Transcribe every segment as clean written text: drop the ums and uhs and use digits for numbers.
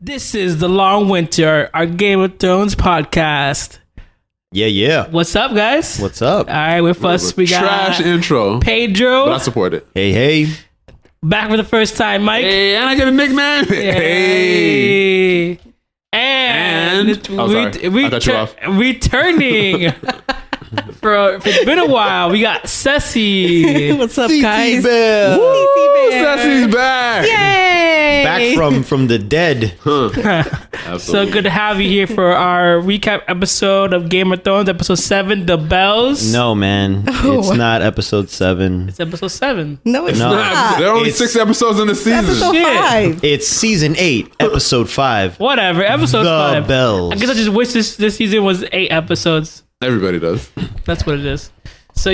This is The Long Winter, our Game of Thrones podcast. Yeah. What's up, guys? What's up? All right, with us, we got trash intro. Pedro. But I support it. Hey. Back for the first time, Mike. Hey, and I get a nickname. Hey. And sorry. I cut you off. Returning. It's been a while. We got Ceci. What's up, Ceci guys? Bell. Woo, Ceci's back. Yay! Back from the dead. So good to have you here for our recap episode of Game of Thrones, episode 7, The Bells. No, man. It's not episode 7. It's episode 7. No, it's No. not. There are only It's- 6 episodes in the season. Episode Shit. 5. It's season 8, episode 5. Whatever, episode The 5. Bells. I guess I just wish this season was 8 episodes. Everybody does. That's what it is. So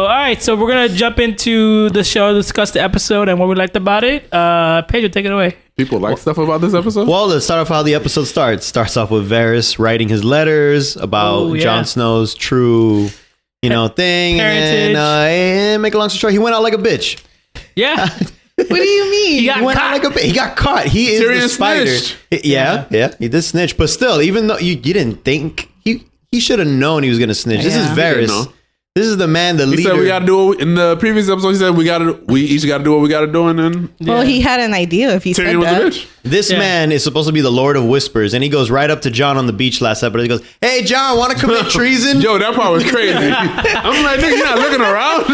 all right, so we're gonna jump into the show, discuss the episode and what we liked about it. Pedro, take it away. People like stuff about this episode? Well, let's start off how the episode starts. Starts off with Varys writing his letters about Oh, yeah. Jon Snow's true, thing. Parentage. And make a long story short, he went out like a bitch. Yeah. What do you mean? He got He went caught. out like a bitch. He got caught. He is Tyrion the spider. snitched. Yeah, he did snitch. But still, even though you didn't think, he should have known he was going to snitch. This is Yeah. He didn't Varys. know. This is the man, the He leader. said we gotta do it. In the previous episode, he said we each gotta do what we gotta do, and then Well, he had an idea if he said Tyrion was a that. bitch. This Yeah. man is supposed to be the Lord of Whispers, and he goes right up to John on the beach last episode. He goes, "Hey, John, want to commit treason?" Yo, that part was crazy. I'm like, nigga, you're not looking around.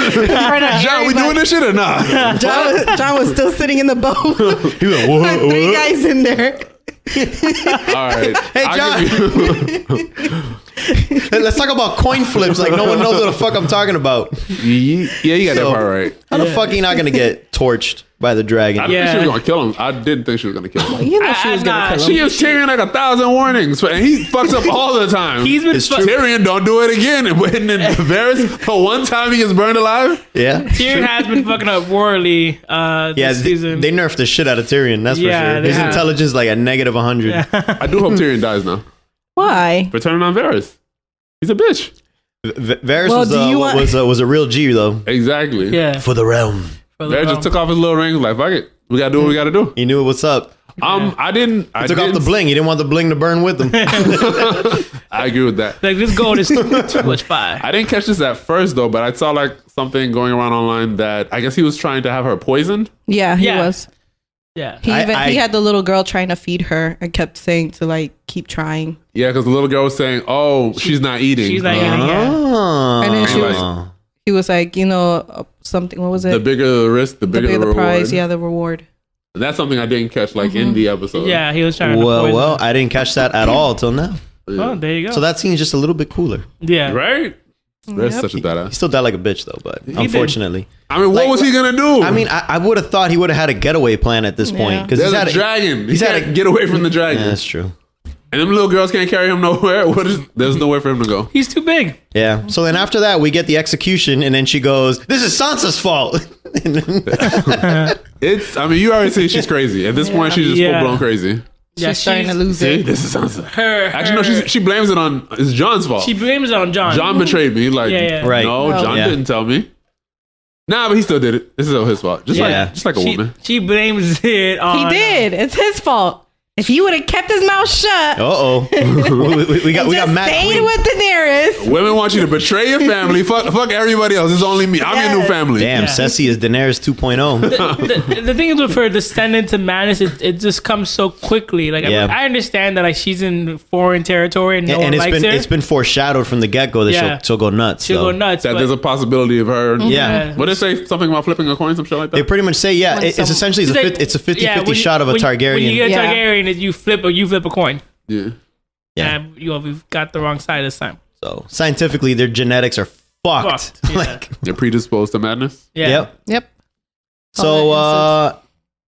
John, we doing this shit or not? John was still sitting in the boat. He went, "What? Had 3 What?" guys in there. All right. Hey, Hey, let's talk about coin flips. Like no one knows what the fuck I'm talking about. Yeah, you got So- that part right. How the fuck he not gonna get torched by the dragon? I didn't Yeah. think she was gonna kill him. I didn't think she was gonna kill him. You know she was nah, going to kill She him. gives Tyrion like 1,000 warnings, and he fucks up all the time. He's been It's fu- true. Tyrion, don't do it again. And then Varys, for one time, he gets burned alive. Yeah, Tyrion has been fucking up royally yeah. this season. They nerfed the shit out of Tyrion. That's Yeah, for sure. they His have. intelligence like a negative 100. I do hope Tyrion dies now. Why? For turning on Varys. He's a bitch. Varys Well, was, do you want- was a real G though. Exactly. yeah. For the realm, Varys just took off his little ring. Like, fuck it. We gotta do what we gotta do. he knew what's up. I didn't. I He took off the bling. He didn't want the bling to burn with him. I agree with that. Like this gold is too much fire. I didn't catch this at first though, but I saw like something going around online that I guess he was trying to have her poisoned. Yeah, he Yeah. was. Yeah. He I- he had the little girl trying to feed her and kept saying to like keep trying. Yeah, because the little girl was saying, "Oh, she's not eating." She's not eating. Yeah. Oh. And then she was- He was like, something. What was it? The bigger the risk, the The bigger bigger the the reward. prize. Yeah, the reward. And that's something I didn't catch like in the episode. Yeah, he was trying to poison. Well, I didn't catch that at all till now. Oh, there you go. So that scene's just a little bit cooler. yeah. Right? That's Yep. such a He badass. still died like a bitch though, but unfortunately. I mean, what Like, was he gonna do? I mean, I would have thought he would have had a getaway plan at this point. Because there's he's had a dragon. He he's had can't get away from the Yeah, dragon. that's true. And them little girls can't carry him nowhere. There's nowhere for him to go. He's too big. Yeah. So then after that, we get the execution, and then she goes, "This is Sansa's fault." And then- I mean, you already see she's crazy. At this point, she's just Yeah. full blown crazy. Yeah, She's starting to she's- lose See, it. this is Sansa. Her. Actually, no, she blames it on it's John's fault. She blames it on John. John betrayed me. Like, Yeah. Right. no, No. John Yeah. didn't tell me. Nah, but he still did it. This is all his fault. Just Yeah. like a She, woman. she blames it on. He did. It's his fault. If he would have kept his mouth shut, Uh-oh. we got just Matt stayed Queen. with Daenerys. Women want you to betray your family. fuck everybody else. It's only me. I'm your new Yes. family. Damn, Ceci is Daenerys 2.0. The thing is with her descendant to madness, it just comes so quickly. Like Yeah. I understand that like she's in foreign territory and no And one it's likes been her. it's been foreshadowed from the get-go that Yeah. she'll go nuts. She'll so. go nuts. That but- there's a possibility of her. Yeah. What did they say? Something about flipping a coin, some shit like They that? pretty much say, yeah, When it's essentially She's like- it's a 50-50 yeah, when you- shot of a when- Targaryen. When you get a Yeah. Targaryen, you flip a coin. Yeah. Yeah. And we've got the wrong side this time. So scientifically, their genetics are fucked. Fucked, yeah. Like, They're predisposed to madness. Yeah. yep. Yep. So,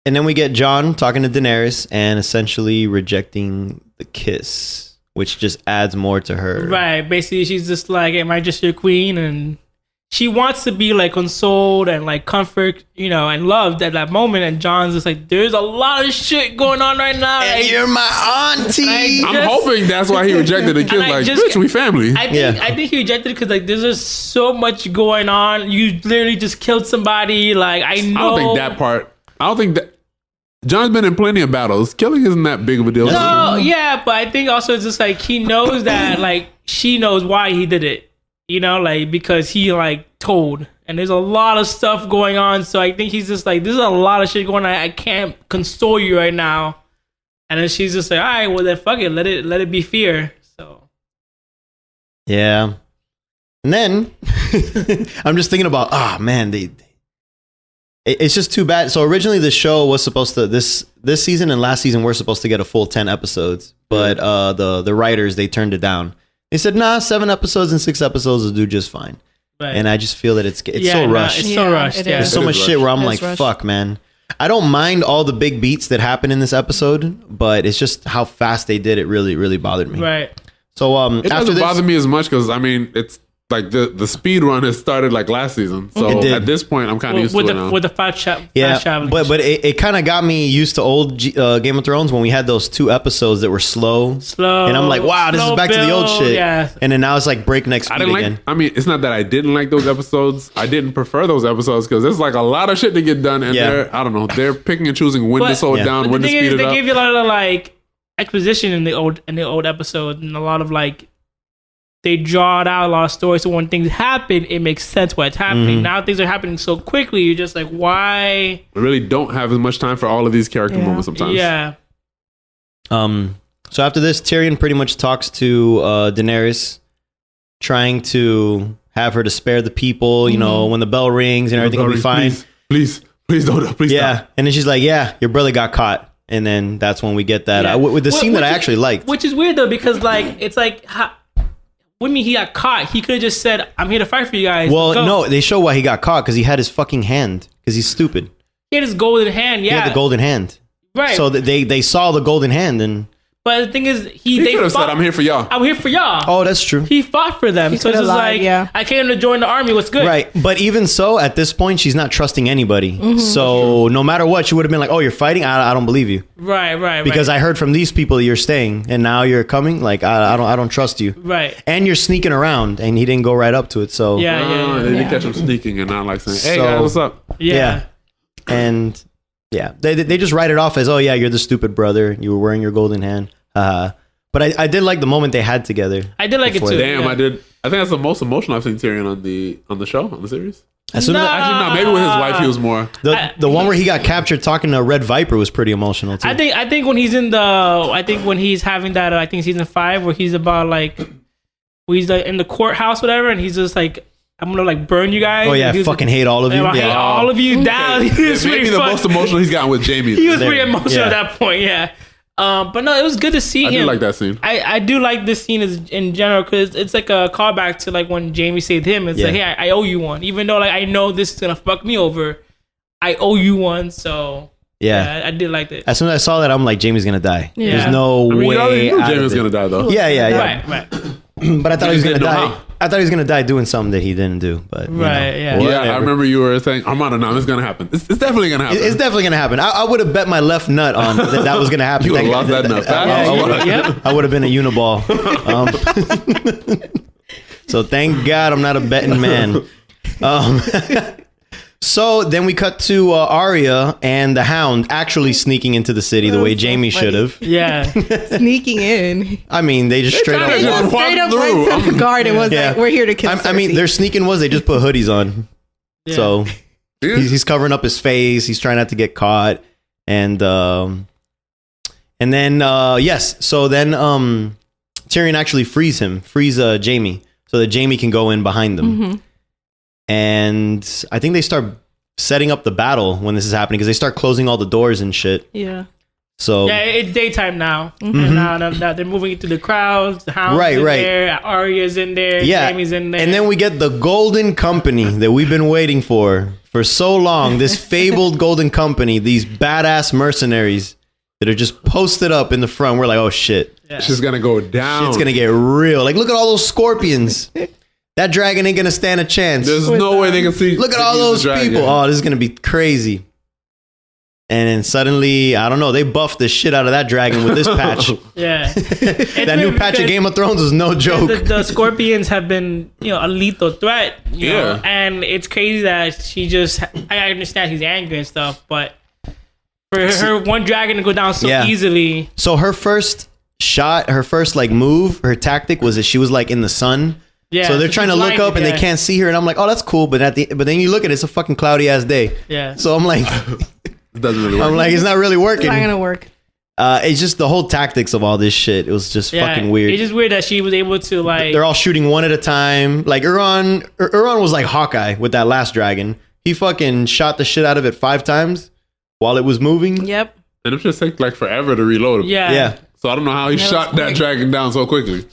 and then we get Jon talking to Daenerys and essentially rejecting the kiss, which just adds more to her. Right. Basically, she's just like, am I just your queen? And she wants to be like consoled and like comfort, and loved at that moment. And John's just like, there's a lot of shit going on right now. And Like, you're my auntie. Like, I'm hoping that's why he rejected the kids. Like, bitch, we family. I think he rejected it because like there's just so much going on. You literally just killed somebody. Like I know. I don't think that part. I don't think that. John's been in plenty of battles. Killing isn't that big of a deal. No, yeah, but I think also it's just like he knows that like she knows why he did it. Like because he like told, and there's a lot of stuff going on. So I think he's just like, there's a lot of shit going on. I can't console you right now. And then she's just like, all right, well then fuck it, let it be fear. So Yeah. And then I'm just thinking about, man, it's just too bad. So originally the show was supposed to this season and last season we're supposed to get a full 10 episodes, but the writers, they turned it down. They said, 7 episodes and 6 episodes will do just fine. right. And I just feel that it's so rushed. It's so rushed. it Yeah. is. There's so It much is shit where I'm It like, is rushed. fuck, man. I don't mind all the big beats that happen in this episode, but it's just how fast they did it really, really bothered me. Right. So It after doesn't this, bother me as much because it's like the speed run has started like last season. So It did. at this point, I'm kind of used to it now. With the fast challenge. but it kind of got me used to old Game of Thrones when we had those 2 episodes that were slow, and I'm like, wow, this is slow back to the old build, shit. yeah. And then now it's like breakneck speed I didn't again. like. I mean, it's not that I didn't like those episodes. I didn't prefer those episodes because there's like a lot of shit to get done, and they're picking and choosing when to But- slow it Yeah. down, But when the to thing speed is, it they up. give you a lot of like exposition in the old episode, and a lot of like they draw out a lot of stories. So when things happen, it makes sense why it's happening. Now things are happening so quickly. You're just like, why? I really don't have as much time for all of these character Yeah. moments sometimes. Yeah. So after this, Tyrion pretty much talks to Daenerys, trying to have her to spare the people. When the bell rings and everything will be fine. Please don't. Please Yeah, stop. and then she's like, "Yeah, your brother got caught." And then that's when we get that Yeah. with the scene that I Which is- actually liked. Which is weird though, because like it's like, what do you mean he got caught? He could have just said, "I'm here to fight for you guys." Well, Let's go." no, they show why he got caught because he had his fucking hand because he's stupid. He had his golden hand. He Yeah. had the golden hand. Right. So they saw the golden hand and but the thing is, He they could have said, fought- "I'm here for y'all." I'm here for y'all. oh, that's true. He fought for them. So it's coulda just lied, like, yeah. I came to join the army. What's good? Right, but even so, at this point, she's not trusting anybody. So no matter what, she would have been like, "Oh, you're fighting? I don't believe you Right. because I heard from these people that you're staying, and now you're coming. Like I don't trust you. Right. And you're sneaking around, and he didn't go right up to it. So Yeah. They did catch him sneaking and not like saying, "Hey So- guys, what's up?" Yeah. and they just write it off as, "Oh yeah, you're the stupid brother. You were wearing your golden hand." But I did like the moment they had together. I did like it Before too. that. Damn, yeah. I did. I think that's the most emotional I've seen Tyrion on the show, on the series. As soon as Actually, no, maybe with his wife he was more. the one where he got captured talking to Red Viper was pretty emotional too. I think when he's when he's having that, I think season 5 where he's about like, where he's like in the courthouse, whatever, and he's just like, I'm gonna like burn you guys. Oh yeah, And he was fucking like, hate all of you. I hate Yeah. all of you down. He was Maybe pretty the fun. most emotional he's gotten with Jamie. He was There. pretty emotional at Yeah. that point. Yeah. But no, it was good to see I him. do like that scene. I do like this scene in general because it's like a callback to like when Jamie saved him. It's Yeah. like, hey, I owe you one, even though like I know this is gonna fuck me over. I owe you one, so Yeah. I did like it. As soon as I saw that, I'm like, Jamie's gonna die. Yeah. There's no I mean, way. you already knew out Jamie of was it. gonna die though. Yeah. Right. But I thought he was gonna didn't know die. how. I thought he was gonna die doing something that he didn't do. But you know, Right, yeah. Yeah, whatever. I remember you were saying, Armando, no, it's gonna happen. It's definitely gonna happen. It's definitely gonna happen. I would have bet my left nut on that was gonna happen. You would've lost that nut fast. I would have been a Uniball. So thank God I'm not a betting man. So then we cut to Arya and the Hound actually sneaking into the city the way so Jamie funny. should have. Yeah. Sneaking in. I mean, they just straight kinda up just walked. walked Straight up through. went to the guard and was Yeah. like, "We're here to kill." I mean, Cersei." their sneaking was they just put hoodies on. Yeah. So Yeah. he's covering up his face. He's trying not to get caught. And then yes. So then Tyrion actually frees Jamie so that Jamie can go in behind them. And I think they start setting up the battle when this is happening because they start closing all the doors and shit. Yeah. So Yeah, it's daytime now. And now they're moving into the crowds. The Hound's Right, in right. there. Arya's in there. yeah, Jamie's in there. and then we get the Golden Company that we've been waiting for so long. This fabled Golden Company, these badass mercenaries that are just posted up in the front. We're like, oh shit. It's just gonna go down. It's gonna get real. Like, look at all those scorpions. That dragon ain't gonna stand a chance. There's no way they can see. Look at all those people. Oh, this is gonna be crazy. And then suddenly, I don't know, they buffed the shit out of that dragon with this patch. Yeah. That new patch of Game of Thrones was no joke. The scorpions have been, a lethal threat. You know? And it's crazy that she just. I understand she's angry and stuff, but for her one dragon to go down so easily. So her first shot, her first move, her tactic was that she was in the sun. Yeah. So they're trying to look up and they can't see her, and I'm like, oh, that's cool. But then you look at it, it's a fucking cloudy ass day. Yeah. So I'm like. It doesn't really work. I'm like, it's not really working. It's not gonna work. It's just the whole tactics of all this shit. It was just fucking weird. It's just weird that she was able to They're all shooting one at a time. Like Euron was like Hawkeye with that last dragon. He fucking shot the shit out of it 5 times while it was moving. Yep. And it just takes forever to reload him. Yeah. So I don't know how he shot that dragon down so quickly.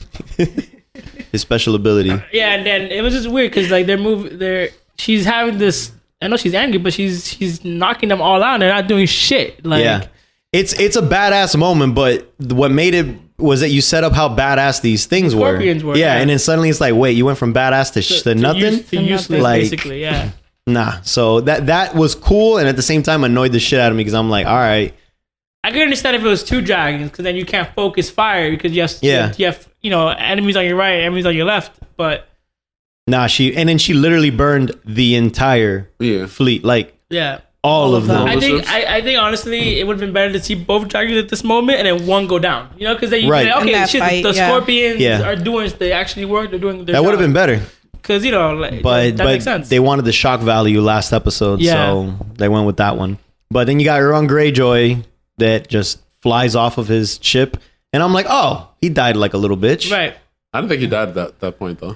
His special ability. Yeah, and then it was just weird because she's having this. I know she's angry, but she's knocking them all out. And they're not doing shit. It's a badass moment, but what made it was that you set up how badass these things were. Yeah, and then suddenly it's like, wait, you went from badass to nothing? To useless, basically, yeah. Nah, so that was cool, and at the same time annoyed the shit out of me because I'm like, all right. I could understand if it was 2 dragons, because then you can't focus fire because you have enemies on your right, enemies on your left, but. Nah, she literally burned the entire fleet, all of them. I think honestly, it would have been better to see both dragons at this moment and then one go down. Because then you can okay, shit, fight, the scorpions are doing. They actually work. They're doing. That would have been better. Because that makes sense. They wanted the shock value last episode, so they went with that one. But then you got Euron Greyjoy that just flies off of his ship, and I'm like, oh, he died like a little bitch, right? I don't think he died at that point, though.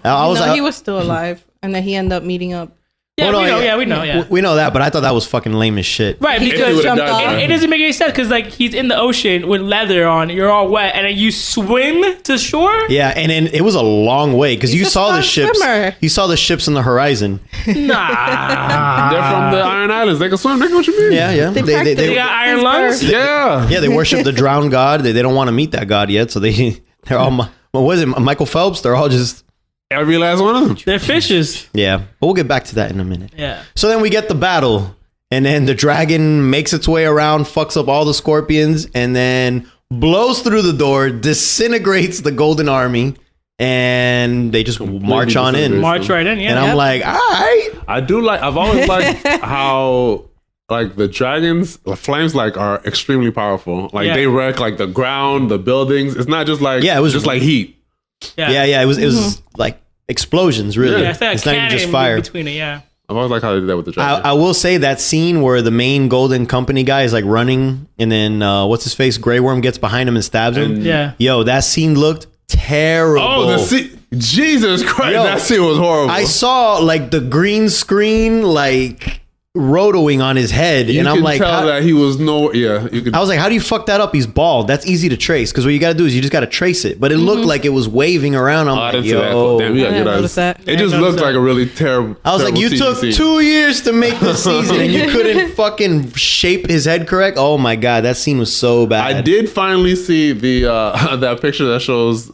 He was still alive, and then he ended up meeting up. Yeah, we know. We know that, but I thought that was fucking lame as shit. Right, because it doesn't make any sense, because he's in the ocean with leather on, you're all wet, and then you swim to shore? Yeah, and then it was a long way, because you saw the ships. Swimmer. You saw the ships in the horizon. Nah. They're from the Iron Islands. They can swim. They know what you mean. Yeah. They got iron lungs? Yeah. Yeah, they worship the drowned god. They don't want to meet that god yet, so they're all... What was it? Michael Phelps? They're all just... Every last one of them. They're fishes. Yeah, but we'll get back to that in a minute. Yeah. So then we get the battle, and then the dragon makes its way around, fucks up all the scorpions, and then blows through the door, disintegrates the Golden Army, and they just march on in. March right in, yeah. And I'm like, all right. I've always liked how... the dragons, the flames are extremely powerful. They wreck the ground, the buildings. It's not just it was just heat. Yeah. It was like explosions, really. Yeah, it's not even just fire. Between it, yeah. I've always liked how they did that with the dragons. I will say that scene where the main Golden Company guy is running, and then what's his face, Grey Worm gets behind him and stabs him. Yeah. Yo, that scene looked terrible. Oh, the scene. Jesus Christ, that scene was horrible. I saw the green screen rotoing on his head, and I'm like, tell that he was I was like, how do you fuck that up? He's bald. That's easy to trace, because what you got to do is you just got to trace it. But it looked like it was waving around. I'm like, yo, damn, it just looked like a really terrible. I was like, you took 2 years to make this season, and you couldn't fucking shape his head correct. Oh my god, that scene was so bad. I did finally see the that picture that shows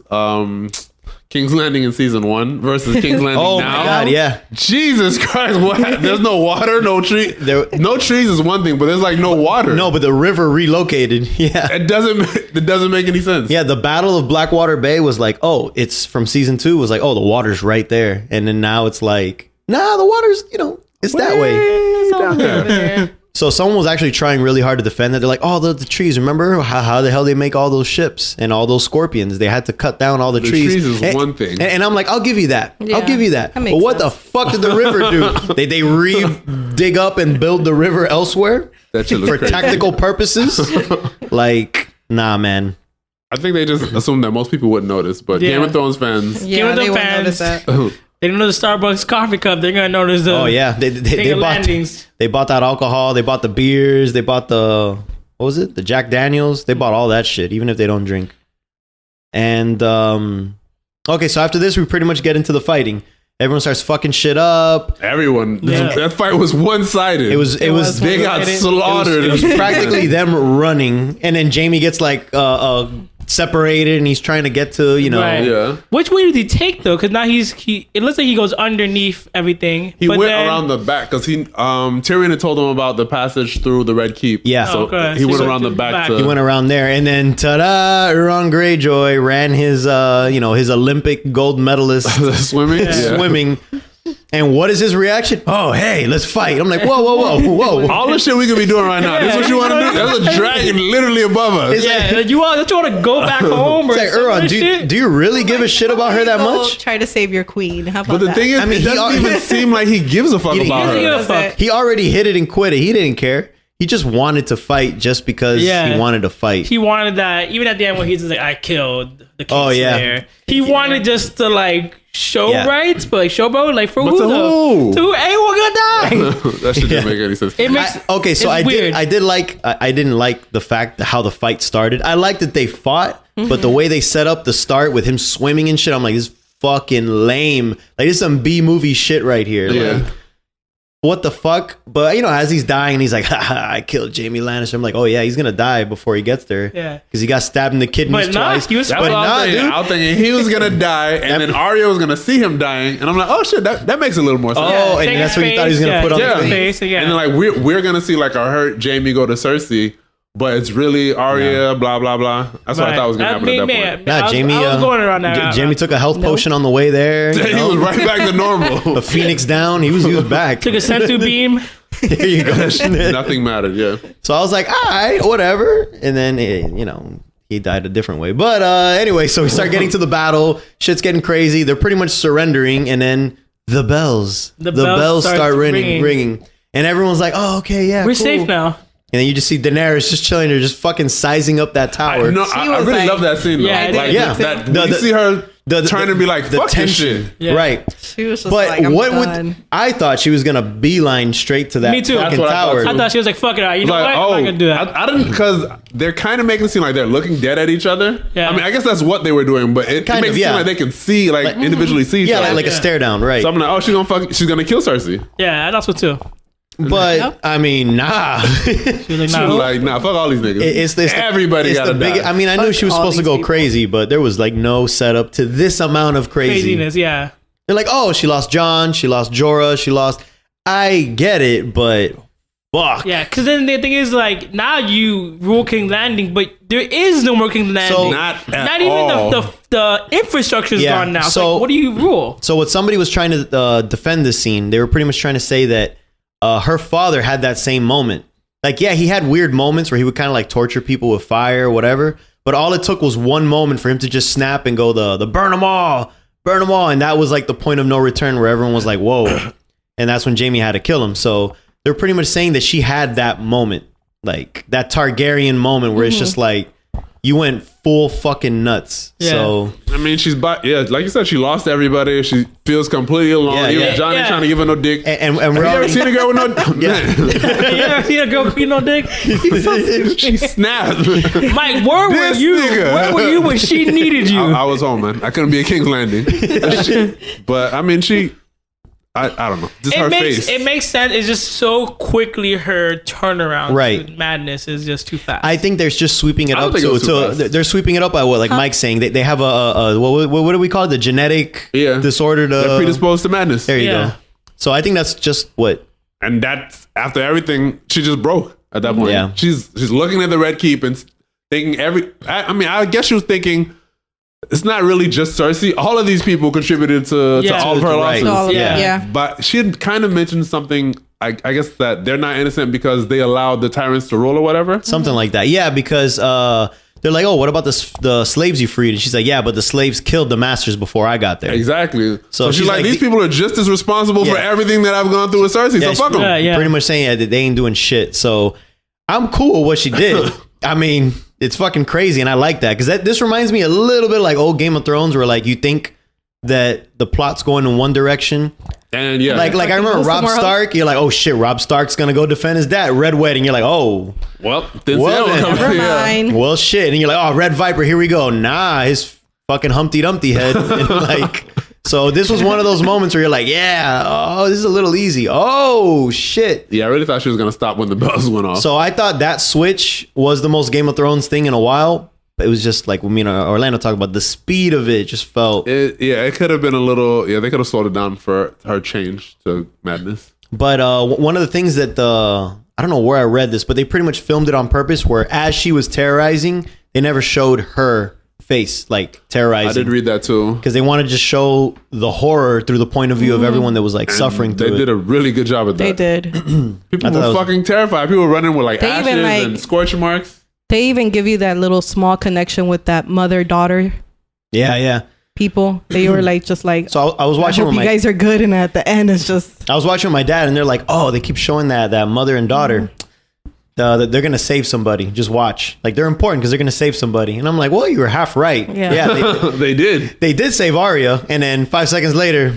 King's Landing in season 1 versus King's Landing now. Oh my god, yeah. Jesus Christ, what? There's no water, no tree. No trees is one thing, but there's no water. No, but the river relocated. Yeah. It doesn't make any sense. Yeah, the Battle of Blackwater Bay was it's from season 2 was the water's right there. And then now it's nah, the water's, it's that way. Down there. So someone was actually trying really hard to defend that. They're like, oh, the trees. Remember how the hell they make all those ships and all those scorpions? They had to cut down all the trees. The trees is one thing. And I'm like, I'll give you that. Yeah, I'll give you that. that But what the fuck did the river do? They dig up and build the river elsewhere for tactical purposes? Nah, man. I think they just assumed that most people wouldn't notice, but Game of Thrones fans... Game of Thrones fans... They don't know the Starbucks coffee cup. They're gonna notice the. Oh yeah, they bought that alcohol. They bought the beers. They bought the the Jack Daniels. They bought all that shit, even if they don't drink. And okay, so after this, we pretty much get into the fighting. Everyone starts fucking shit up. Everyone. Yeah. That fight was one-sided. It was. They got slaughtered. It was practically them running, and then Jamie gets separated and he's trying to get to, you know. Right. Yeah. Which way did he take though? Because now it looks like he goes underneath everything. He went around the back because Tyrion had told him about the passage through the Red Keep. Yeah. So Okay. he went So around the back. He went around there, and then ta-da! Euron Greyjoy ran his, his Olympic gold medalist swimming. swimming. And what is his reaction? Oh, hey, let's fight! I'm like, whoa! All the shit we could be doing right now. This is what you want to do? There's a dragon literally above us. It's Yeah, don't you want to go back home? Or It's like, Euron, do you really give a shit about her that Go much? Try to save your queen. How about But the that? thing is, I mean, it doesn't even seem like he gives a fuck He about doesn't give her. a fuck. He already hit it and quit it. He didn't care. He just wanted to fight just because he wanted to fight. He wanted that. Even at the end when he's just like, I killed the king. Oh, yeah. Slayer. He wanted just to like show Yeah. rights, but like showboat, like for But who to though? who? To who? Anyone gonna die? That shit didn't make any sense. It makes Okay, so it's weird. I didn't like the fact that how the fight started. I liked that they fought, but the way they set up the start with him swimming and shit, I'm like, this is fucking lame. Like, this is some B movie shit right here. Yeah. Like, what the fuck? But as he's dying and he's like, I killed Jaime Lannister. I'm like, oh yeah, he's gonna die before he gets there. Yeah. Because he got stabbed in the kidneys But nah, twice. he was- That's but what I was thinking. dude. I was thinking he was gonna die, and then Arya was gonna see him dying, and I'm like, oh shit, that makes a little more sense. Oh, and take that's his what he thought he was gonna face, put on take the his face. face, yeah. And then like we're gonna see like a hurt Jamie go to Cersei, but it's really Arya, blah blah blah. That's what I thought was gonna happen at that point. Nah, Jamie. I was going around that. Jamie took a health potion on the way there. you He know? was right back to normal. A phoenix down. He was back. took a sensu beam. There you go. Nothing mattered. Yeah. So I was like, all right, whatever. And then, he died a different way. But anyway, so we start getting to the battle. Shit's getting crazy. They're pretty much surrendering. And then the bells start ringing. And everyone's like, oh, okay, yeah, We're cool. safe now. And then you just see Daenerys just chilling there, just fucking sizing up that tower. I was really like- love that scene. Though. Yeah, like, yeah. That, The- you see her trying to be like, the fuck this tension. shit. Yeah. Right. She was just But like, I'm what done. would I thought she was gonna beeline straight to that Me too. fucking That's what I thought, tower. too. I thought she was like, fuck it out. You know Like, what? I'm not gonna do that. I didn't, because they're kind of making it seem like they're looking dead at each other. Yeah. I mean, I guess that's what they were doing, but it Kind makes of, it yeah. seem like they can see, like individually see each Yeah, other. like a stare down, right? So I'm like, oh, she's gonna kill Cersei. Yeah, that's what too. But Yep. I mean, nah. She was like, She was nah. like, nah, fuck all these niggas. Everybody it's gotta the big. die. I mean, I knew Fuck she was all supposed to these go people. crazy, but there was like no setup to this amount of crazy. Craziness, yeah. They're like, oh, she lost Jon, she lost Jorah, she lost. I get it, but fuck. Yeah, because then the thing is, like, now you rule King's Landing, but there is no more King's Landing. So- Not at Not even all. the infrastructure's Yeah, gone now. So so- like, what do you rule? So what somebody was trying to defend this scene, they were pretty much trying to say that her father had that same moment. Like, yeah, he had weird moments where he would kind of like torture people with fire or whatever. But all it took was one moment for him to just snap and go the burn them all. And that was like the point of no return where everyone was like, whoa. And that's when Jaime had to kill him. So they're pretty much saying that she had that moment, like that Targaryen moment where it's just like, you went full fucking nuts. Yeah. So I mean, like you said, she lost everybody. She feels completely alone. Yeah, Even yeah. Johnny Yeah. trying to give her no dick. and we're Have you ever already, seen a girl with no man? You ever seen a girl eat no dick? She snapped. Mike, where were This you? nigga. Where were you when she needed you? I was home, man. I couldn't be at King's Landing. But I mean, I don't know. Just her face. It makes sense. It's just so quickly her turnaround Right. to madness is just too fast. I think they're just sweeping it I don't up think it was too to fast. they're sweeping it up by what, like Mike's saying. They have a what do we call it? The genetic disorder. They're predisposed to madness. There you Yeah. go. So I think that's just what. And that's after everything, she just broke at that point. Yeah. She's looking at the Red Keep and thinking I mean, I guess she was thinking it's not really just Cersei. All of these people contributed to all of her Right. losses. So all of Yeah. it, yeah. But she had kind of mentioned something, I guess, that they're not innocent because they allowed the tyrants to rule or whatever. Something like that. Yeah, because they're like, oh, what about the slaves you freed? And she's like, yeah, but the slaves killed the masters before I got there. Exactly. So she's she's like, like, these people are just as responsible for Yeah. everything that I've gone through with Cersei. So fuck them. Yeah. Pretty much saying that they ain't doing shit. So I'm cool with what she did. I mean, it's fucking crazy, and I like that because this reminds me a little bit like old Game of Thrones, where like you think that the plot's going in one direction. And yeah, Like I remember Go Rob somewhere else. Stark. You're like, oh shit, Rob Stark's gonna go defend his dad. Red Wedding. You're like, oh, well, then Never mind. well, shit. And you're like, oh, Red Viper. Here we go. Nah, his fucking Humpty Dumpty head. And like, so this was one of those moments where you're like, yeah, oh, this is a little easy. Oh shit. Yeah, I really thought she was gonna stop when the bells went off. So I thought that switch was the most Game of Thrones thing in a while. But it was just like when me and Orlando talked about the speed of it, just felt. It could have been a little. Yeah, they could have slowed it down for her change to madness. But one of the things that I don't know where I read this, but they pretty much filmed it on purpose. Where as she was terrorizing, they never showed her face like terrorizing. I did read that too, because they wanted to just show the horror through the point of view of everyone that was like suffering through it. They did a really good job at that. They did. People were fucking terrified. People were running with like They ashes even, like- and scorch marks. They even give you that little small connection with that mother-daughter Yeah. people. They were like, just like, So I was watching I hope with you guys are good. And at the end, it's just, I was watching with my dad, and they're like, "Oh, they keep showing that mother and daughter. That they're gonna save somebody. Just watch. Like they're important because they're gonna save somebody." And I'm like, "Well, you were half right. Yeah. They did. They did save Arya, and then 5 seconds later,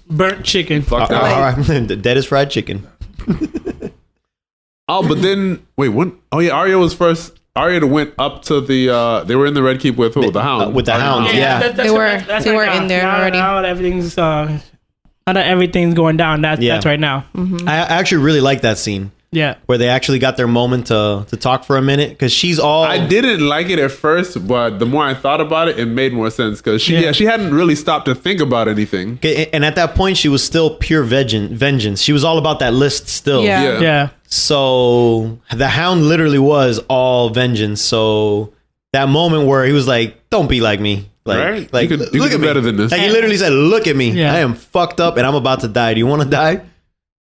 Burnt chicken. Fuck that. all right, dead as fried chicken." Oh, but then wait, when? Oh yeah, Arya was first. Arya went up to the. They were in the Red Keep with who? The Hound. With the Hound, yeah. They were in there already. Now that everything's now that everything's going down. That's right now. I actually really like that scene. Yeah. Where they actually got their moment to talk for a minute, because she's all. I didn't like it at first, but the more I thought about it, it made more sense because she hadn't really stopped to think about anything. And at that point, she was still pure vengeance. She was all about that list still. Yeah. So the Hound literally was all vengeance. So that moment where he was like, "Don't be like me." Right? Like You could look do at me. better than this. Like he literally said, "Look at me. Yeah. I am fucked up and I'm about to die. Do you want to die?"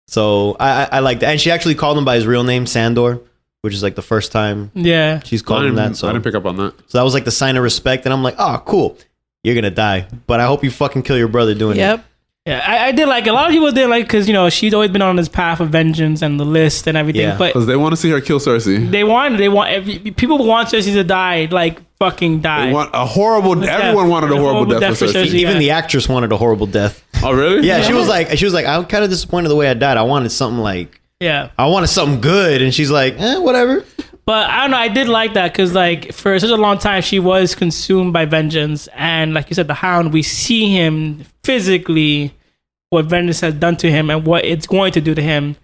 So I like that. And she actually called him by his real name, Sandor, which is like the first time Yeah. she's called him that. So I didn't pick up on that. that was like the sign of respect. And I'm like, "Oh, cool. You're going to die. But I hope you fucking kill your brother doing it." Yep. Yeah, I did like a lot of people did like because she's always been on this path of vengeance and the list and everything. Yeah. But Because they want to see her kill Cersei. people want Cersei to die, like fucking die. They want a horrible. Everyone wanted a horrible death for Cersei. Even Yeah. the actress wanted a horrible death. Oh really? Yeah, she was like, I'm kind of disappointed the way I died. I wanted something like, Yeah. I wanted something good. And she's like, whatever. But I don't know. I did like that because, like, for such a long time, she was consumed by vengeance, and like you said, the Hound. We see him physically, what vengeance has done to him, and what it's going to do to him,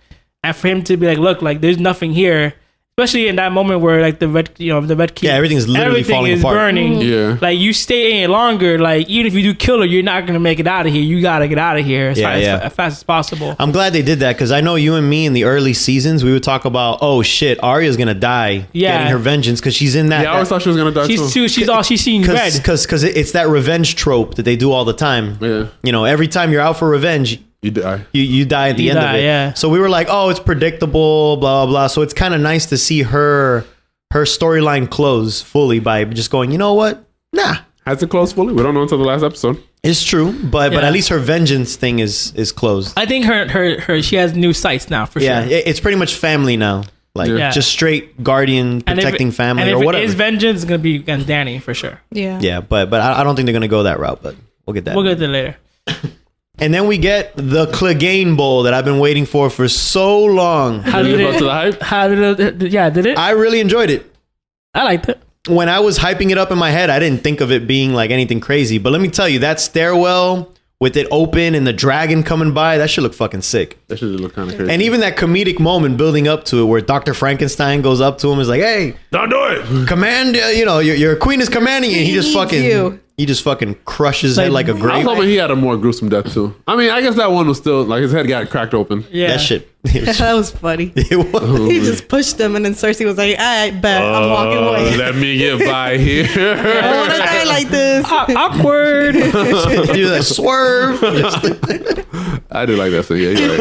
and for him to be like, "Look, like, there's nothing here." Especially in that moment where, like, the red keep, Yeah, everything's literally falling apart. burning. Yeah. Like, you stay any longer, like, even if you do kill her, you're not gonna make it out of here. You gotta get out of here as fast as possible. I'm glad they did that, because I know you and me in the early seasons, we would talk about, oh shit, Arya's gonna die getting her vengeance, because she's in that. Yeah, I always thought she was gonna die too. She's seen red. Because it's that revenge trope that they do all the time. Yeah. Every time you're out for revenge, You die. you die at the end of it. Yeah. So we were like, oh, it's predictable, blah, blah, blah. So it's kind of nice to see her storyline close fully by just going, you know what? Nah. Has it closed fully? We don't know until the last episode. It's true, but at least her vengeance thing is closed. I think her she has new sights now for Yeah, sure. it's pretty much family now. Like just straight guardian protecting family or whatever. And if it is vengeance, it's gonna be against Danny for sure. Yeah. Yeah, but I don't think they're gonna go that route. But we'll get that. We'll get there later. And then we get the Clegane Bowl that I've been waiting for so long. How Did did you live up to it? the hype? How did it? Yeah, did it? I really enjoyed it. I liked it. When I was hyping it up in my head, I didn't think of it being like anything crazy. But let me tell you, that stairwell with it open and the dragon coming by, that should look fucking sick. That should look kind of crazy. And even that comedic moment building up to it where Dr. Frankenstein goes up to him and is like, hey, don't do it. command, your queen is commanding you. And he just fucking crushes his head like a I was grape. hoping he had a more gruesome death too. I mean, I guess that one was still like his head got cracked open. Yeah. That shit. That was funny. It was. He just pushed him, and then Cersei was like, "I bet I'm walking away. Let me get by here. I don't want to die like this." Awkward. He was like, swerve. I do like that scene. Yeah, you're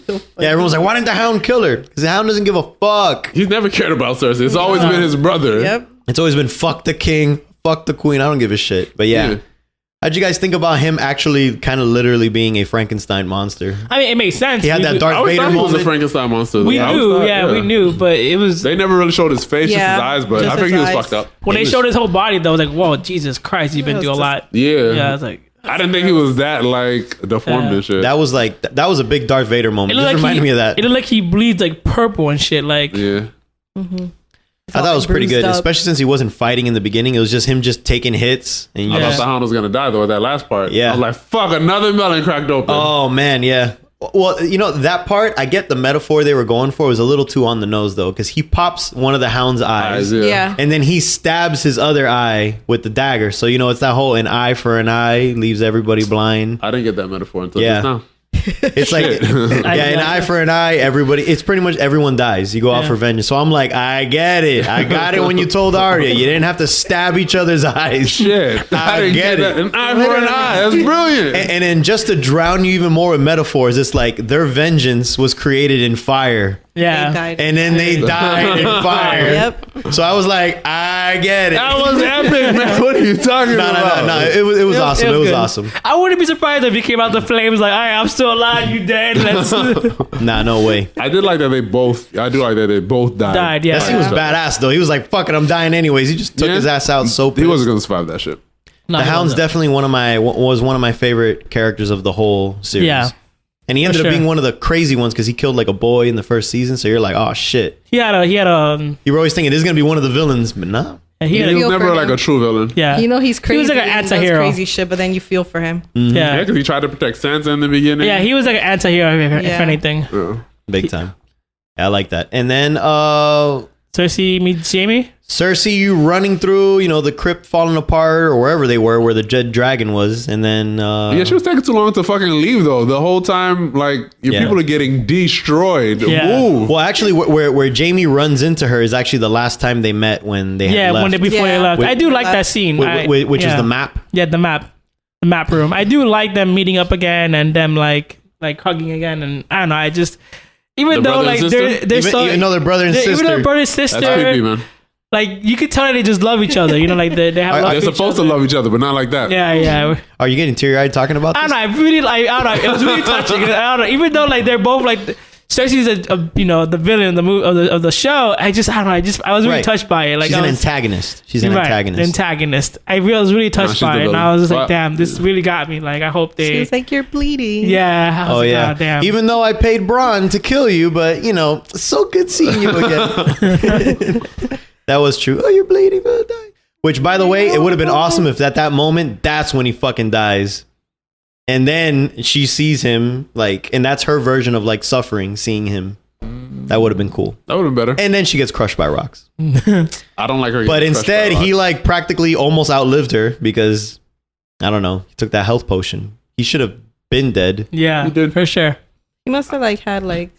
right. Yeah, everyone's like, why didn't the Hound kill her? Because the Hound doesn't give a fuck. He's never cared about Cersei. It's always been his brother. Yep. It's always been fuck the king, fuck the queen. I don't give a shit. But yeah. How'd you guys think about him actually kind of literally being a Frankenstein monster? I mean, it makes sense. He had that I Darth always Vader thought he was a moment. Frankenstein monster. We I always knew, thought, we knew, but it was They never really showed his face, Yeah, just his eyes, but just I think his he was eyes. fucked up. when they showed his whole body though. I was like, whoa, Jesus Christ, you've been Yeah, through a it's lot. Yeah. Yeah, I was like, I didn't think he was that like deformed and shit. That was like, that was a big Darth Vader it moment. looked Just like reminded me of that. It looked like he bleeds like purple and shit. Like, yeah. I thought it was pretty good, bruised up. especially since he wasn't fighting in the beginning. It was just him just taking hits. And I you thought just, the Hound was gonna die though at that last part. Yeah. I was like, fuck, another melon cracked open. oh man, yeah. Well, you know, that part, I get the metaphor they were going for was a little too on the nose, though, because he pops one of the hound's eyes. Yeah. And then he stabs his other eye with the dagger. So, you know, it's that whole an eye for an eye leaves everybody blind. I didn't get that metaphor until just now. It's like, an eye for an eye, everybody, it's pretty much everyone dies. You go out for vengeance. So I'm like, I get it. I got it when you told Arya. You didn't have to stab each other's eyes. Shit. I didn't get it. An eye for an eye. That's brilliant. And then just to drown you even more with metaphors, it's like their vengeance was created in fire. Yeah. And then they died in fire. Yep. So I was like, I get it. That was epic, man. What are you talking about? No. It was awesome. It was awesome. I wouldn't be surprised if he came out the flames like, all right, I'm still alive, you dead. Let's No way. I do like that they both died. Yeah. That scene was badass, though. He was like, fuck it, I'm dying anyways. He just took his ass out so pissed. He wasn't going to survive that shit. No, the Hound's definitely was one of my favorite characters of the whole series. Yeah. And he ended up being one of the crazy ones because he killed like a boy in the first season. So you're like, oh shit. He had a. You were always thinking this is gonna be one of the villains, but no. He was never like a true villain. Yeah. You know he's crazy. He was like an anti-hero. Crazy shit, but then you feel for him. Yeah. Because he tried to protect Sansa in the beginning. Yeah, he was like an anti-hero if anything. Big time. I like that. And then Cersei meets Jaime. Cersei, you running through, you know, the crypt falling apart or wherever they were, where the dead dragon was, and then she was taking too long to fucking leave though. The whole time, like people are getting destroyed. Yeah. Ooh. Well, actually, where Jaime runs into her is actually the last time they met when they had left. Before they left. I do like that scene, which is the map. Yeah, the map room. I do like them meeting up again and them like hugging again, and I don't know. I just even though like they're so even though they're brother and sister, even though brother and sister, that's creepy, man. Like you could tell that they just love each other, you know, like they have. They're supposed to love each other, but not like that. Yeah. Are you getting teary-eyed talking about this? I don't know. I don't know. It was really touching. I don't know. Even though like they're both like Cersei's the villain of the show. I don't know. I was really touched by it. Like she's an antagonist. She's an antagonist. I was really touched by it, and I was just like, damn, this really got me. Like I hope they. She was like, you're bleeding. Yeah. God, damn. Even though I paid Bronn to kill you, but you know, so good seeing you again. That was true. Oh, you're bleeding. Which, by the way, it would have been awesome if at that moment, that's when he fucking dies. And then she sees him, like, and that's her version of like suffering, seeing him. That would have been cool. That would have been better. And then she gets crushed by rocks. I don't like her. But instead, he like practically almost outlived her because, I don't know, he took that health potion. He should have been dead. Yeah, he did for sure. He must have like had like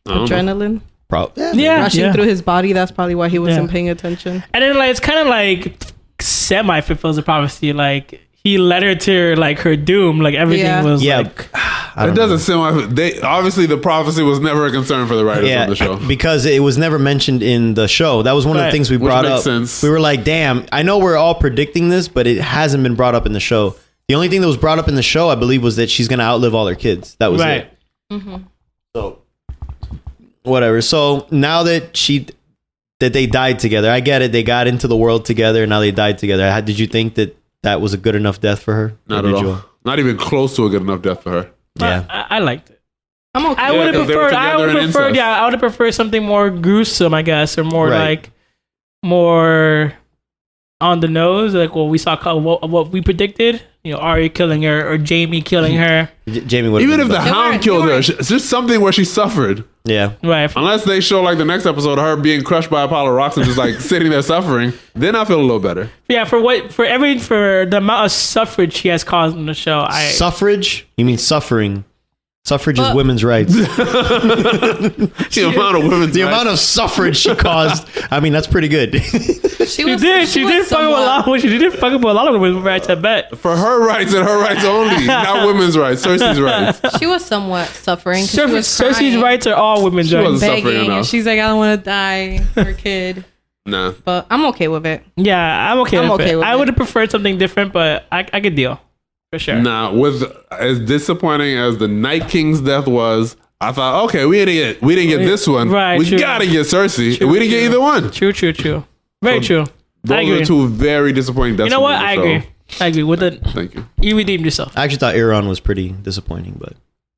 adrenaline. Rushing through his body. That's probably why he wasn't paying attention. And then like it's kind of like semi fulfills the prophecy. Like he led her to like her doom. Like everything was like. It doesn't seem like obviously the prophecy was never a concern for the writers of the show because it was never mentioned in the show. That was one of the things we brought up. Sense. We were like, damn, I know we're all predicting this, but it hasn't been brought up in the show. The only thing that was brought up in the show, I believe, was that she's going to outlive all her kids. That was it. Mm-hmm. So whatever. So now that they died together, I get it. They got into the world together and now they died together. Did you think that was a good enough death for her? Not at all. Not even close to a good enough death for her. Yeah, I liked it. I'm okay. I would have preferred something more gruesome, I guess, or more like more on the nose, like what we saw, what we predicted. You know, Arya killing her or Jaime killing her. Jaime would even if the Hound killed her, it's just something where she suffered. Yeah, right. Unless they show like the next episode of her being crushed by a pile of rocks and just like sitting there suffering, then I feel a little better. Yeah, for the amount of suffrage she has caused in the show. Suffrage? You mean suffering? Suffrage is women's rights. The amount of suffrage she caused. I mean, that's pretty good. She did fuck up with a lot of women's rights, I bet. For her rights and her rights only, not women's rights. Cersei's rights. She was somewhat suffering. Cersei's rights are all women's rights. Begging, and she's like, I don't want to die for a kid. Nah. But I'm okay with it. Yeah, I'm okay with it. I would have preferred something different, but I could deal. For sure. Nah, with as disappointing as the Night King's death was, I thought, okay, we didn't get this one. Right, we gotta get Cersei. We didn't get either one. True. Very true. Those are two very disappointing deaths. You know what? I agree with it. Thank you. You redeemed yourself. I actually thought Euron was pretty disappointing, but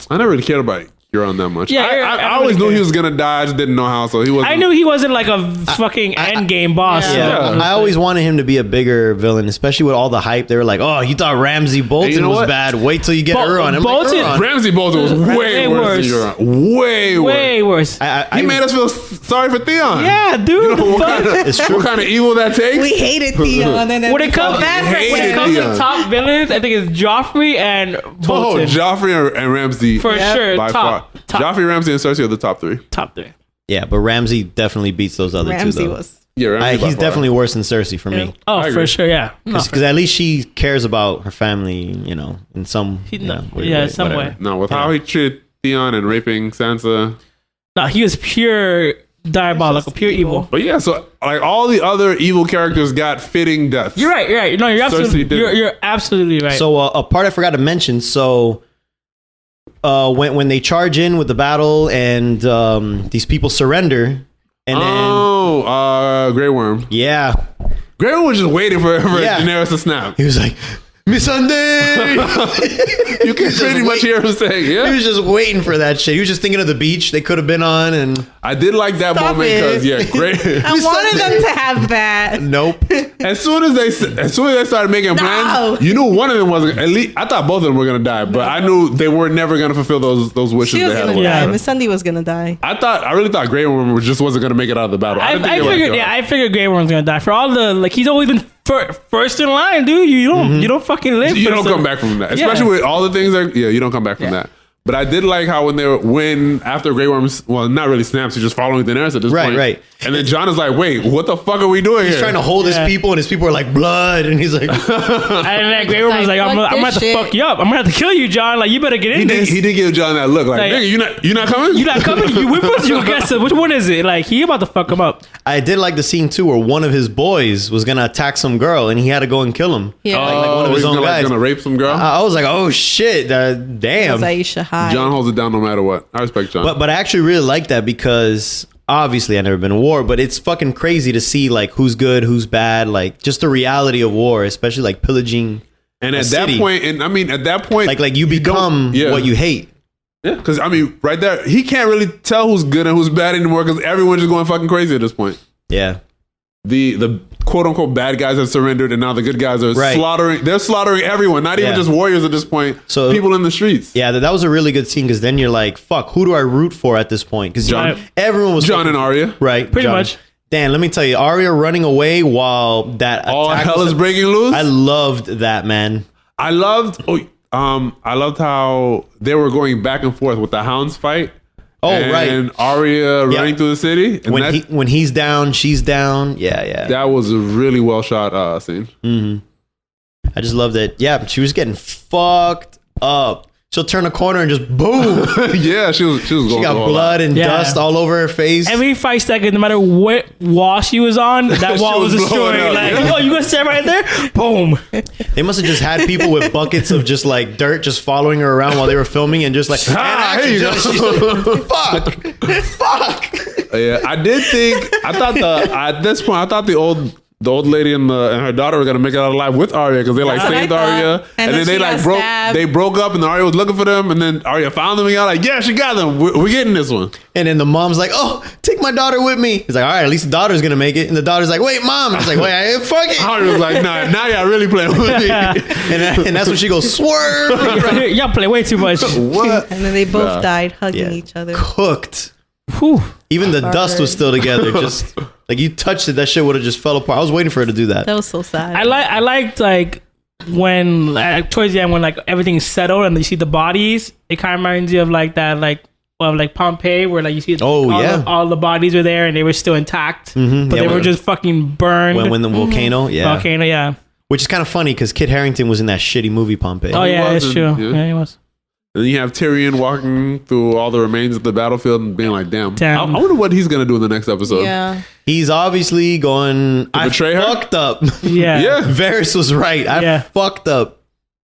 I never really cared about you're on that much. Yeah, I always knew he was gonna die. I just didn't know how. So he was. I knew he wasn't like a fucking end game boss. Yeah. I always wanted him to be a bigger villain, especially with all the hype. They were like, "Oh, you thought Ramsey Bolton was bad? Wait till you get Euron." Ramsey Bolton was way worse than Euron. Way worse. He made us feel sorry for Theon. Yeah, dude. It's true. What kind of evil that takes? We hated Theon. And then when it comes to top villains, I think it's Joffrey and Bolton. Joffrey and Ramsey for sure. By far. Joffrey, Ramsey, and Cersei are the top three. Top three. Yeah, but Ramsey definitely beats those other two, though. He's definitely worse than Cersei for me. Oh, for sure, yeah. Because at least she cares about her family, in some some way. No, with how he treated Theon and raping Sansa. No, he was pure diabolical, pure evil. But yeah, so like all the other evil characters got fitting deaths. You're right. No, you're absolutely right. So a part I forgot to mention. So when they charge in with the battle and these people surrender, and then Grey Worm. Yeah, Grey Worm was just waiting for Daenerys to snap. He was like, Missandei! You can pretty much hear him saying, yeah. He was just waiting for that shit. He was just thinking of the beach they could have been on, and I did like that moment because I wanted them to have that. Nope. As soon as they started making plans, you knew one of them wasn't. At least I thought both of them were gonna die, but I knew they were never gonna fulfill those wishes She was they had. gonna die. Missandei was gonna die. I really thought Grey Worm just wasn't gonna make it out of the battle. I figured Grey Worm's gonna die for all the he's always been first in line, dude. You don't fucking live. You don't come back from that, especially with all the things that you don't come back from that. But I did like how when after Grey Worm, well, not really snaps, he's just following Daenerys at this point. Right. And then Jon is like, wait, what the fuck are we doing here? He's trying to hold his people, and his people are like blood, and he's like, and then Grey Worm was like, I'm gonna have to fuck you up. I'm gonna have to kill you, Jon. Like, you better get in this. He did give Jon that look, like nigga, you not coming? You not coming? You with us? You guess which one is it? Like, he about to fuck him up. I did like the scene too, where one of his boys was gonna attack some girl, and he had to go and kill him. Yeah, like one of his own guys. Gonna rape some girl. I was like, oh shit, damn. Aisha High. Jon holds it down no matter what. I respect Jon. But I actually really like that because obviously I've never been in war, but it's fucking crazy to see like who's good, who's bad, like just the reality of war, especially like pillaging. And at that point, like you become what you hate. Yeah, because I mean, right there, he can't really tell who's good and who's bad anymore because everyone's just going fucking crazy at this point. Yeah. The quote unquote bad guys have surrendered, and now the good guys are slaughtering. They're slaughtering everyone, not even just warriors at this point. So people in the streets. Yeah, that was a really good scene because then you're like, "Fuck, who do I root for at this point?" Because everyone was Jon and Arya, right? Pretty much. Dan, let me tell you, Arya running away while that all hell is breaking loose. I loved that, man. I loved how they were going back and forth with the Hounds fight. Oh, right. And Arya running through the city. And when he's down, she's down. Yeah. That was a really well shot scene. Mm-hmm. I just loved it. Yeah, but she was getting fucked up. She'll turn a corner and just boom. Yeah, she was going. She got blood and dust all over her face. Every 5 seconds, no matter what wall she was on, that wall was destroyed. You gonna stand right there? Boom. They must have just had people with buckets of just like dirt just following her around while they were filming and just like, here you go. Fuck. Yeah, at this point, I thought the old lady and her daughter were gonna make it out alive with Arya because they saved Arya, and then they broke up, and Arya was looking for them, and then Arya found them and got like, yeah, she got them. We're getting this one. And then the mom's like, oh, take my daughter with me. He's like, all right, at least the daughter's gonna make it. And the daughter's like, wait, mom. He's like, wait, fuck it. Arya was like, nah, now y'all really playing with me. and that's when she goes swerve. Y'all play way too much. What? And then they both died hugging each other. Cooked. Whew. Even the dust was still together. Just like you touched it, that shit would have just fell apart. I was waiting for her to do that. That was so sad. I liked when towards the end when everything's settled and you see the bodies. It kind of reminds you of of Pompeii, where you see all the bodies were there and they were still intact, but they were just fucking burned. When the volcano, volcano, yeah. Which is kind of funny because Kit Harington was in that shitty movie Pompeii. Oh yeah, that's true. Yeah, he was. And then you have Tyrion walking through all the remains of the battlefield and being like, damn. I wonder what he's going to do in the next episode. Yeah. He's obviously going, I fucked up. Yeah. Varys was right. I fucked up.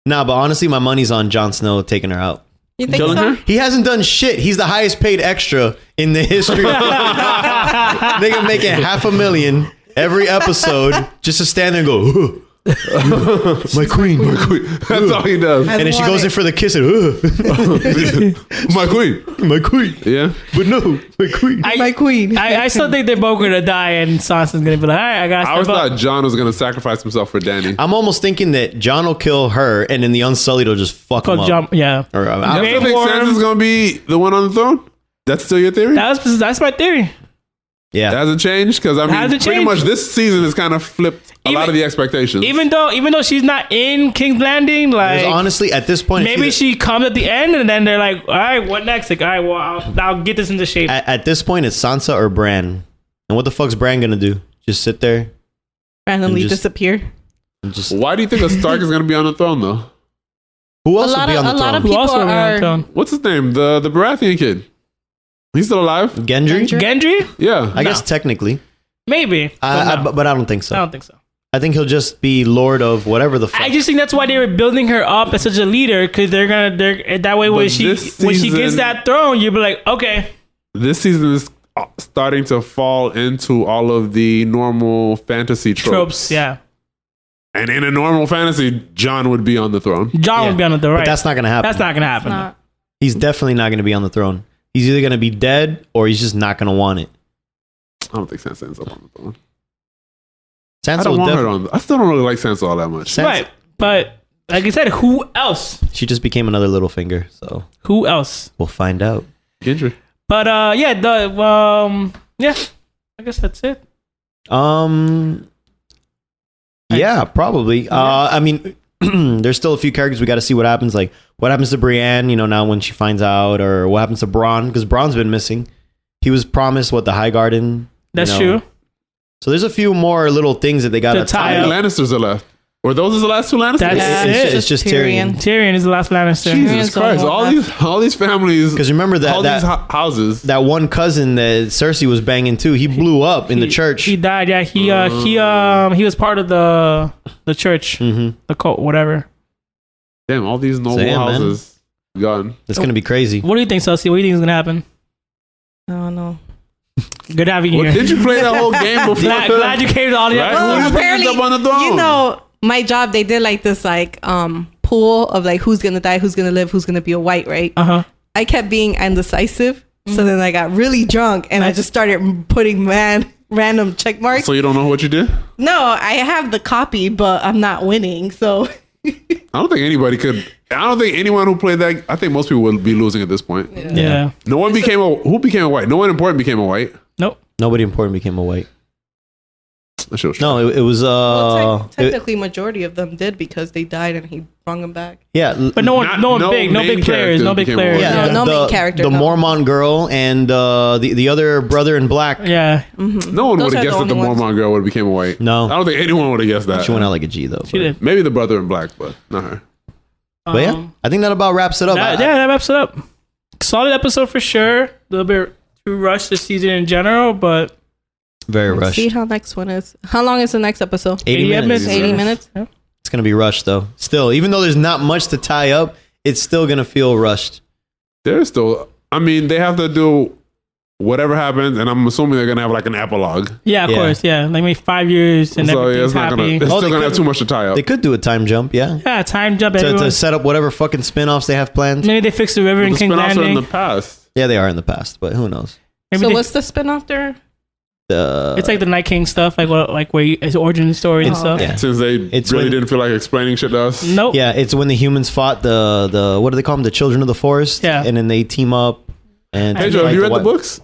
Nah, but honestly, my money's on Jon Snow taking her out. You think so? He hasn't done shit. He's the highest paid extra in the history of Nigga making $500,000 every episode just to stand there and go, My queen. That's all he does. And then she goes in for the kiss and My queen. my queen. Yeah. But no, my queen. My queen. I still think they're both gonna die, and Sansa's gonna be like, all right, I gotta I always step up. thought John was going to sacrifice himself for Danny. I'm almost thinking that John will kill her, and then the Unsullied will just fuck him up. Jump, yeah. Or, I Maybe don't think more- Sansa's going to be the one on the throne. That's still your theory? That's my theory. yeah. That hasn't changed? Because, I mean, Hasn't pretty changed. much this season has kind of flipped a lot of the expectations. Even though she's not in King's Landing, like There's honestly, at this point, maybe she comes at the end, and then they're like, all right, what next? Like, all right, well, I'll get this into shape. at this point, it's Sansa or Bran. And what the fuck's Bran gonna do? Just sit there Randomly and just- disappear. and just. Why do you think a Stark is going to be on the throne, though? Who else A will lot be of- on the a lot throne? of Who else people will be on are- the throne? What's his name? The Baratheon kid. He's still alive? Gendry? Gendry? Yeah. I guess technically, Maybe, but, no. but I don't think so. I don't think so. I think he'll just be lord of whatever the fuck. I just think that's why they were building her up as such a leader, because they're that way when But she this gets season- that throne, you'll be like, okay, This season is starting to fall into all of the normal fantasy tropes. yeah. And in a normal fantasy, John would be on the throne. John Yeah. would be on the throne, But right? that's not gonna happen. That's not gonna happen. Not. He's definitely not gonna be on the throne. He's either gonna be dead or he's just not gonna want it. I don't think Sansa ends up on the throne. Sansa I don't will want her definitely. on. I still don't really like Sansa all that much. Sansa- Right, but like I said, who else? She just became another Littlefinger, so Who else? we'll find out. Gendry. But yeah, yeah, I guess that's it. Yeah, probably. I mean, there's still a few characters we got to see what happens. Like, what happens to Brienne? Now when she finds out, or what happens to Bronn? Because Bronn's been missing. He was promised the High Garden. That's true. So there's a few more little things that they got to To tie tie How up. many Lannisters are left? Or those are the last two Lannisters? That's it. It's just Tyrion. Tyrion is the last Lannister. Jesus Tyrion's the only Christ! one All these families, Because remember all that these houses. that one cousin that Cersei was banging too. He blew up in the church. He died. Yeah, he was part of the church, Mm-hmm. the cult, whatever. Damn, all these noble Damn, man. houses gone. It's gonna be crazy. What do you think, Ceci? What do you think is gonna happen? I don't know. Good having you Well, here. did you play that whole game before? Glad you came to all the Right? episodes. Who do you think ends up on the throne? My job, they did like this pool of like who's gonna die, who's gonna live, who's gonna be a white, right? Uh-huh. I kept being indecisive, so then I got really drunk and I just started putting random check marks. So you don't know what you did? No, I have the copy, but I'm not winning. So I don't think anybody could. I don't think anyone who played that. I think most people would be losing at this point. Yeah. No one became a. Who became a white? No one important became a white. Nope. Nobody important became a white. That shit was No, it was technically, majority of them did because they died and he brought them back. yeah. But no No big main players, no big characters players. became Yeah, No the, main character, The no. Mormon girl and the other brother in black. Yeah. No one Those would have are guessed the that the only ones. Mormon girl would have became a white. No. I don't think anyone would have guessed that. She went out like a G though. She did. Maybe the brother in black, but not her. But yeah, I think that about wraps it up. That wraps it up. Solid episode for sure. A little bit too rushed this season in general, but Very Let's rushed. see how next one is. How long is the next episode? 80 minutes. 80 minutes. Yeah. It's gonna be rushed though. Still, even though there's not much to tie up, it's still gonna feel rushed. There's still. I mean, they have to do whatever happens, and I'm assuming they're gonna have like an epilogue. yeah, of Yeah. course, yeah. Like maybe 5 years and So yeah, everything's it's not gonna. happy. It's Oh, still they gonna have could- too much to tie up. They could do a time jump, yeah, Yeah, time jump everyone. to set up whatever fucking spin-offs they have planned. Maybe they fix the river in The King spin-offs are in Landing. the past. Yeah, they are in the past, but who knows? Maybe So they- what's the spin-off there? it's like the Night King stuff, like where his origin story and It's- stuff. yeah. Since they It's really when- didn't feel like explaining shit to us. Nope. Yeah, it's when the humans fought the what do they call them? The Children of the Forest. Yeah. And then they team up and Hey to Joe, have fight you read the White- books?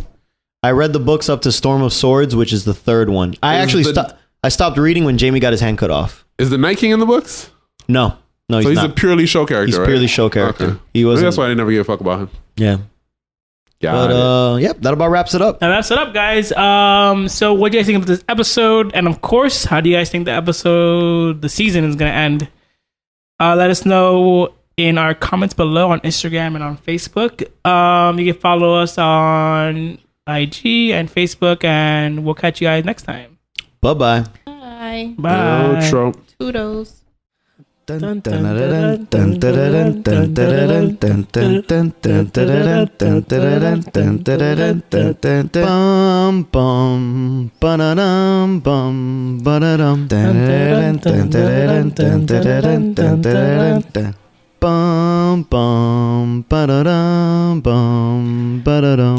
I read the books up to Storm of Swords, which is the third one. I Is actually the- I stopped reading when Jamie got his hand cut off. Is the Night King in the books? No, he's So he's not. a purely show character. He's right? purely show character. Okay. He Maybe wasn't. that's why I didn't never give a fuck about him. Yeah. Got it. But yep, that about wraps it up. That wraps it up, guys. So what do you guys think of this episode? And of course, how do you guys think the season is gonna end? Let us know in our comments below on Instagram and on Facebook. You can follow us on IG and Facebook, and we'll catch you guys next time. Bye bye. Bye. Bye. Outro. Toodles. Bum bum ba-da-dum bum ba-da-dum bum bum ba-da-dum bum ba-da-dum